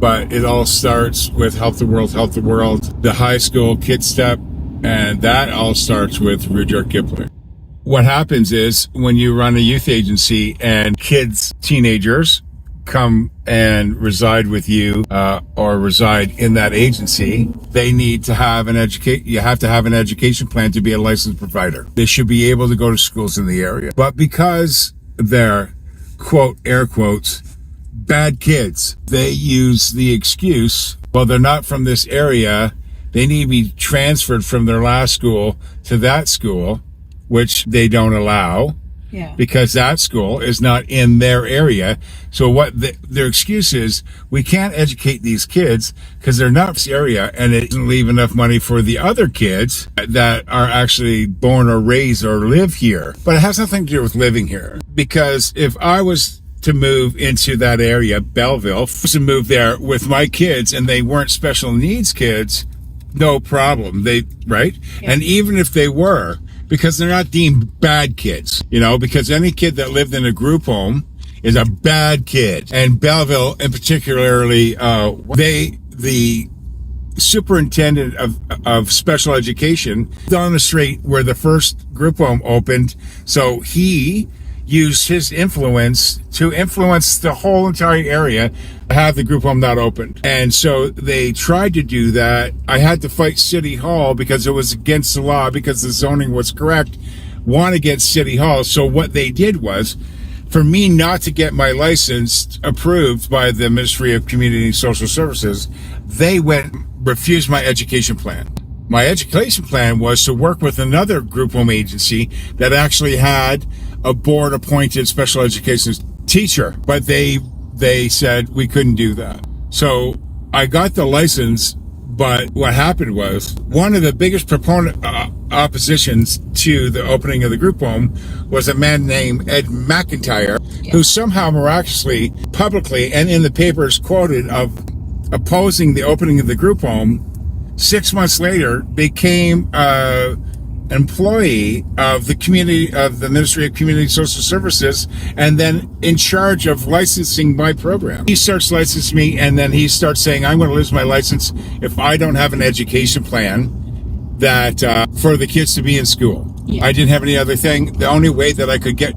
but it all starts with Help the World, the high school Kid Step, and that all starts with Rudyard Kipling. What happens is when you run a youth agency and kids, teenagers, come and reside with you or reside in that agency, they need to have you have to have an education plan to be a licensed provider. They should be able to go to schools in the area. But because they're, quote, air quotes, bad kids, they use the excuse, well, they're not from this area, they need to be transferred from their last school to that school, which they don't allow. Yeah. Because that school is not in their area. So what their excuse is, we can't educate these kids because they're not in this area, and it doesn't leave enough money for the other kids that are actually born or raised or live here. But it has nothing to do with living here. Because if I was to move into that area, Belleville, to move there with my kids and they weren't special needs kids, no problem. Right? Yeah. And even if they were, because they're not deemed bad kids, because any kid that lived in a group home is a bad kid. And Belleville, in particularly, the superintendent of special education on the street where the first group home opened. So he used his influence to influence the whole entire area to have the group home not opened. And so they tried to do that. I had to fight City Hall because it was against the law, because the zoning was correct, won against City Hall. So what they did was, for me not to get my license approved by the Ministry of Community and Social Services, they refused my education plan. My education plan was to work with another group home agency that actually had a board-appointed special education teacher, but they said we couldn't do that. So I got the license, but what happened was one of the biggest oppositions to the opening of the group home was a man named Ed McIntyre, who somehow miraculously, publicly, and in the papers quoted of opposing the opening of the group home. 6 months later, became employee of the Ministry of Community and Social Services, and then in charge of licensing my program. He starts licensing me, and then he starts saying, I'm going to lose my license if I don't have an education plan that for the kids to be in school. Yeah. I didn't have any other thing. The only way that I could get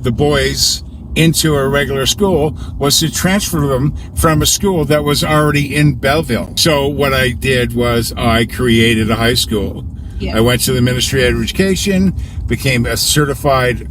the boys into a regular school was to transfer them from a school that was already in Belleville. So what I did was I created a high school. Yeah. I went to the Ministry of Education, became a certified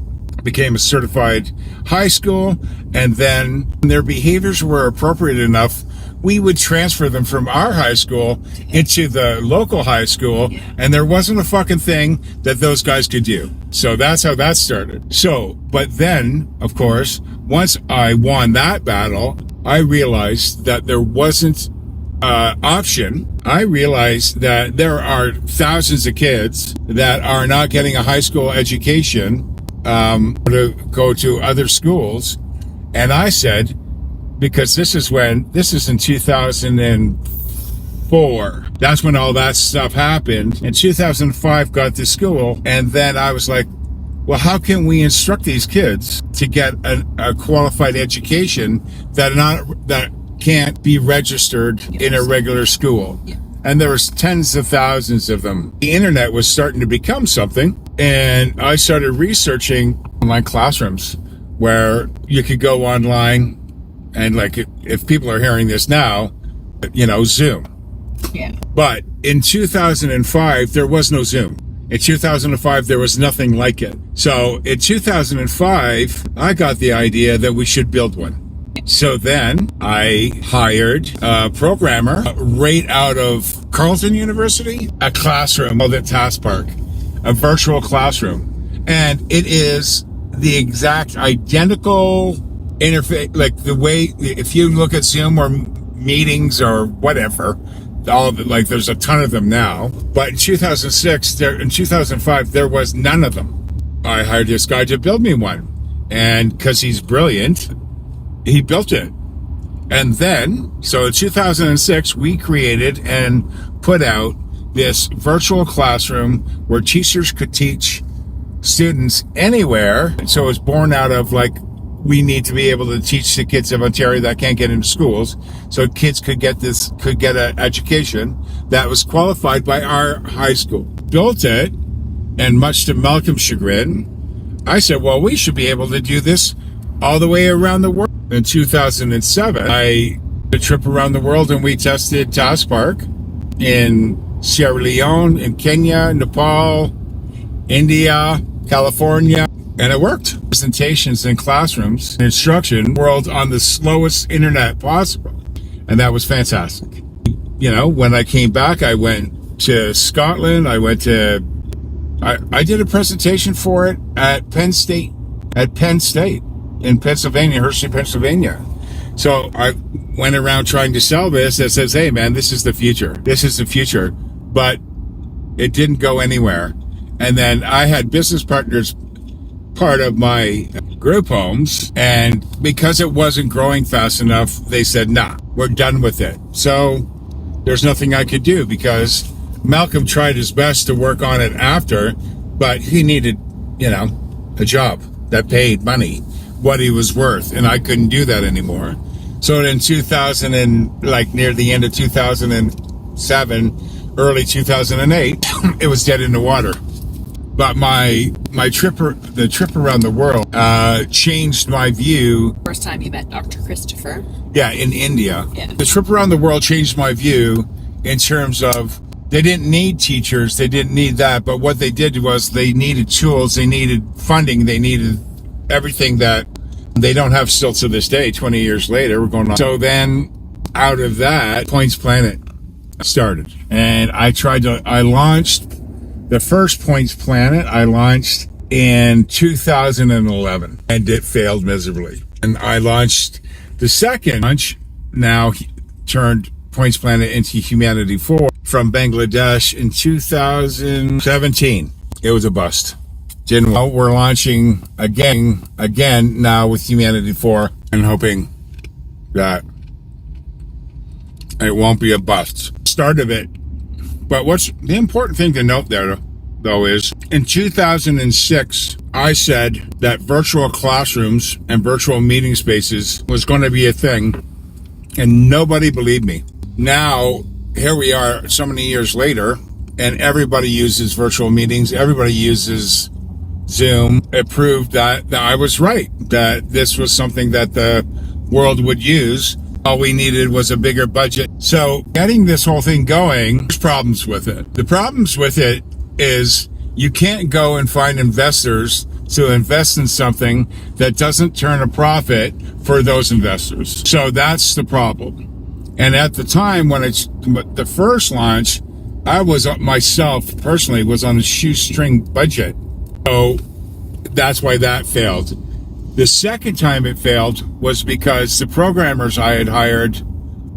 high school, and then when their behaviors were appropriate enough, we would transfer them from our high school into the local high school, and there wasn't a fucking thing that those guys could do. So that's how that started. So, but then, of course, once I won that battle, I realized that there wasn't option. I realized that there are thousands of kids that are not getting a high school education to go to other schools. And I said, because this is in 2004. That's when all that stuff happened. In 2005, got to school. And then I was like, well, how can we instruct these kids to get a qualified education that can't be registered in a regular school? Yeah. And there was tens of thousands of them. The internet was starting to become something. And I started researching online classrooms where you could go online. And like, if people are hearing this now, Zoom. Yeah. But in 2005, there was no Zoom. In 2005, there was nothing like it. So in 2005, I got the idea that we should build one. So then I hired a programmer right out of Carleton University, a classroom called at Task Park, a virtual classroom. And it is the exact identical interface, like the way, if you look at Zoom or meetings or whatever, all of it, like there's a ton of them now. But in 2005, there was none of them. I hired this guy to build me one. And because he's brilliant, he built it. And then, so in 2006, we created and put out this virtual classroom where teachers could teach students anywhere. So it was born out of like we need to be able to teach the kids of Ontario that can't get into schools, so kids could get an education that was qualified by our high school. Built it, and much to Malcolm's chagrin, I said, well, we should be able to do this all the way around the world. In 2007, I did a trip around the world, and we tested Taskpark in Sierra Leone, in Kenya, Nepal, India, California, and it worked. Presentations in classrooms, instruction, world on the slowest internet possible. And that was fantastic. You know, when I came back, I went to Scotland. I did a presentation for it at Penn State in Pennsylvania, Hershey, Pennsylvania. So I went around trying to sell this that says, hey man, this is the future. This is the future. But it didn't go anywhere. And then I had business partners part of my group homes, and because it wasn't growing fast enough, they said, nah, we're done with it. So there's nothing I could do, because Malcolm tried his best to work on it after, but he needed, a job that paid money, what he was worth, and I couldn't do that anymore. So in 2000 and near the end of 2007, early 2008, it was dead in the water. But the trip around the world changed my view. First time you met Dr. Christopher? Yeah, in India. Yeah. The trip around the world changed my view in terms of they didn't need teachers, they didn't need that, but what they did was they needed tools, they needed funding, they needed everything that they don't have still to this day. 20 years later, we're going on. So then, out of that, Points Planet started, and I launched. The first Points Planet I launched in 2011, and it failed miserably. And I launched the second launch, now turned Points Planet into Humanity 4 from Bangladesh in 2017. It was a bust. We're launching again now with Humanity 4 and hoping that it won't be a bust. Start of it. But what's the important thing to note there, though, is in 2006, I said that virtual classrooms and virtual meeting spaces was going to be a thing, and nobody believed me. Now, here we are so many years later, and everybody uses virtual meetings. Everybody uses Zoom. It proved that I was right, that this was something that the world would use. All we needed was a bigger budget. So getting this whole thing going, there's problems with it. The problems with it is you can't go and find investors to invest in something that doesn't turn a profit for those investors. So that's the problem. And at the time when the first launch, I was myself personally was on a shoestring budget. So that's why that failed. The second time it failed was because the programmers I had hired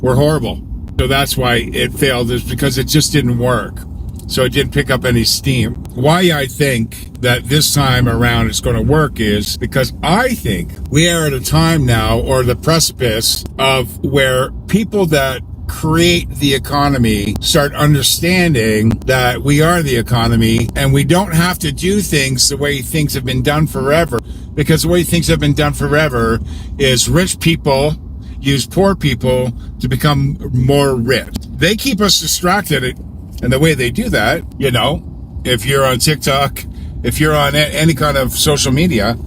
were horrible. So that's why it failed, is because it just didn't work. So it didn't pick up any steam. Why I think that this time around it's going to work is because I think we are at a time now, or the precipice of, where people that create the economy start understanding that we are the economy, and we don't have to do things the way things have been done forever. Because the way things have been done forever is rich people use poor people to become more rich. They keep us distracted, and the way they do that, if you're on TikTok, if you're on any kind of social media,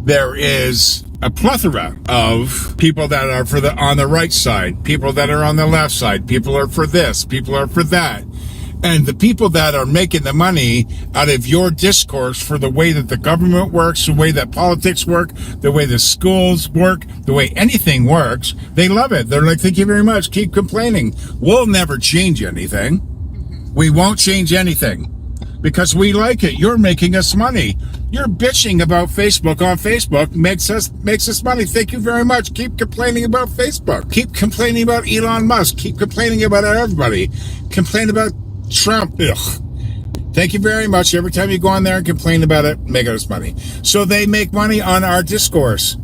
there is a plethora of people that are on the right side, people that are on the left side, people are for this, people are for that. And the people that are making the money out of your discourse for the way that the government works, the way that politics work, the way the schools work, the way anything works, they love it. They're like, thank you very much. Keep complaining. We'll never change anything. We won't change anything because we like it. You're making us money. You're bitching about Facebook on Facebook makes us money. Thank you very much. Keep complaining about Facebook. Keep complaining about Elon Musk. Keep complaining about everybody. Complain about Trump. Ugh. Thank you very much. Every time you go on there and complain about it, make us money. So they make money on our discourse.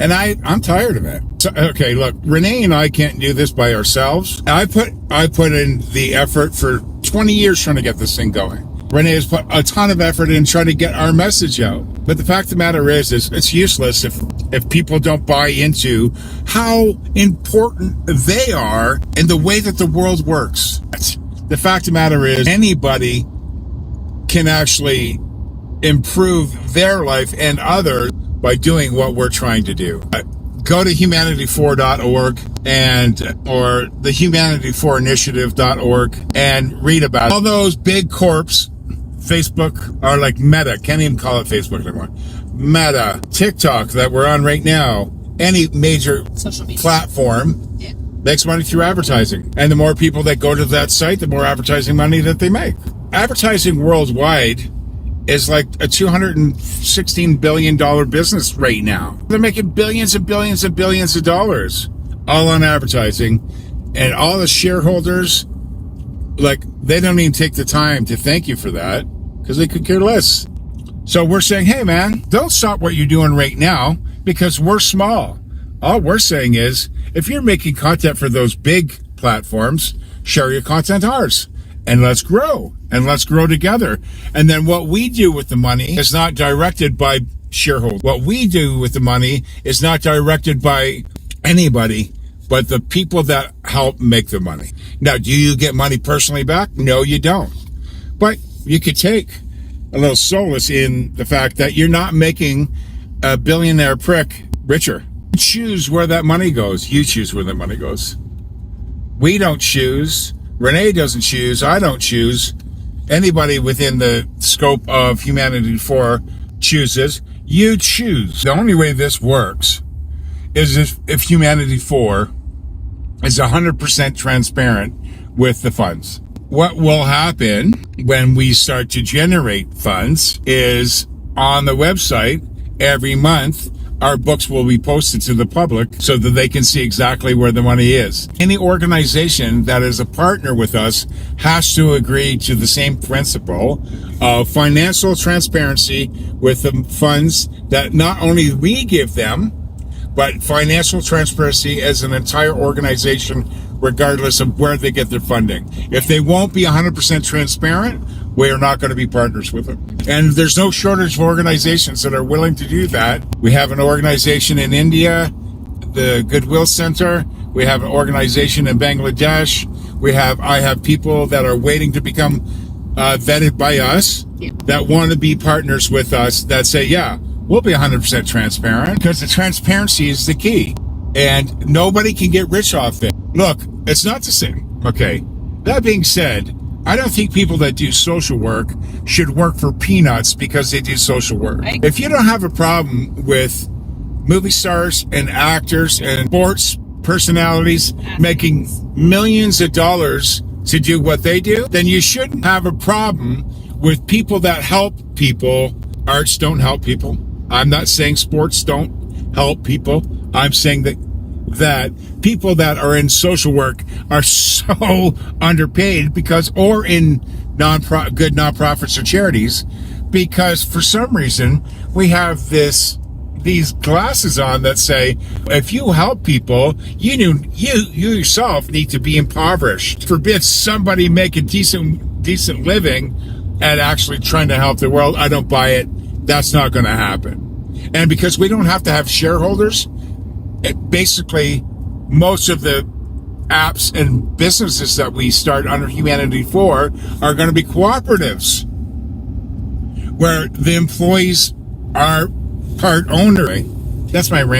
And I'm tired of it. So, okay, look, Renee and I can't do this by ourselves. I put in the effort for 20 years trying to get this thing going. Renee has put a ton of effort in trying to get our message out. But the fact of the matter is it's useless if people don't buy into how important they are in the way that the world works. The fact of the matter is anybody can actually improve their life and others by doing what we're trying to do. Go to humanity4.org or the humanity4initiative.org and read about all those big corps. Facebook are like Meta. Can't even call it Facebook anymore. Meta, TikTok that we're on right now, any major Social media platform makes money through advertising. And the more people that go to that site, the more advertising money that they make. Advertising worldwide is like a $216 billion business right now. They're making billions and billions and billions of dollars all on advertising. And all the shareholders, like, they don't even take the time to thank you for that because they could care less. So we're saying, hey, man, don't stop what you're doing right now because we're small. All we're saying is, if you're making content for those big platforms, share your content ours. And let's grow. And let's grow together. And then what we do with the money is not directed by shareholders. What we do with the money is not directed by anybody but the people that help make the money. Now, do you get money personally back? No, you don't. But you could take a little solace in the fact that you're not making a billionaire prick richer. You choose where that money goes. You choose where that money goes. We don't choose. Renee doesn't choose. I don't choose. Anybody within the scope of Humanity 4 chooses. You choose. The only way this works is if Humanity 4 is 100% transparent with the funds. What will happen when we start to generate funds is on the website every month, our books will be posted to the public so that they can see exactly where the money is. Any organization that is a partner with us has to agree to the same principle of financial transparency with the funds that not only we give them, but financial transparency as an entire organization, regardless of where they get their funding. If they won't be 100% transparent, we are not going to be partners with them. And there's no shortage of organizations that are willing to do that. We have an organization in India, the Goodwill Center. We have an organization in Bangladesh. I have people that are waiting to become vetted by us that want to be partners with us that say, yeah, we'll be 100% transparent because the transparency is the key. And nobody can get rich off it. Look, it's not the same. Okay. That being said, I don't think people that do social work should work for peanuts because they do social work. If you don't have a problem with movie stars and actors and sports personalities making millions of dollars to do what they do, then you shouldn't have a problem with people that help people. Arts don't help people. I'm not saying sports don't help people. I'm saying that people that are in social work are so underpaid or in good nonprofits or charities, because for some reason we have these glasses on that say, if you help people, you yourself need to be impoverished. Forbid somebody make a decent living at actually trying to help the world. I don't buy it. That's not going to happen. And because we don't have to have shareholders, basically most of the apps and businesses that we start under Humanity 4 are going to be cooperatives where the employees are part owner. That's my rant.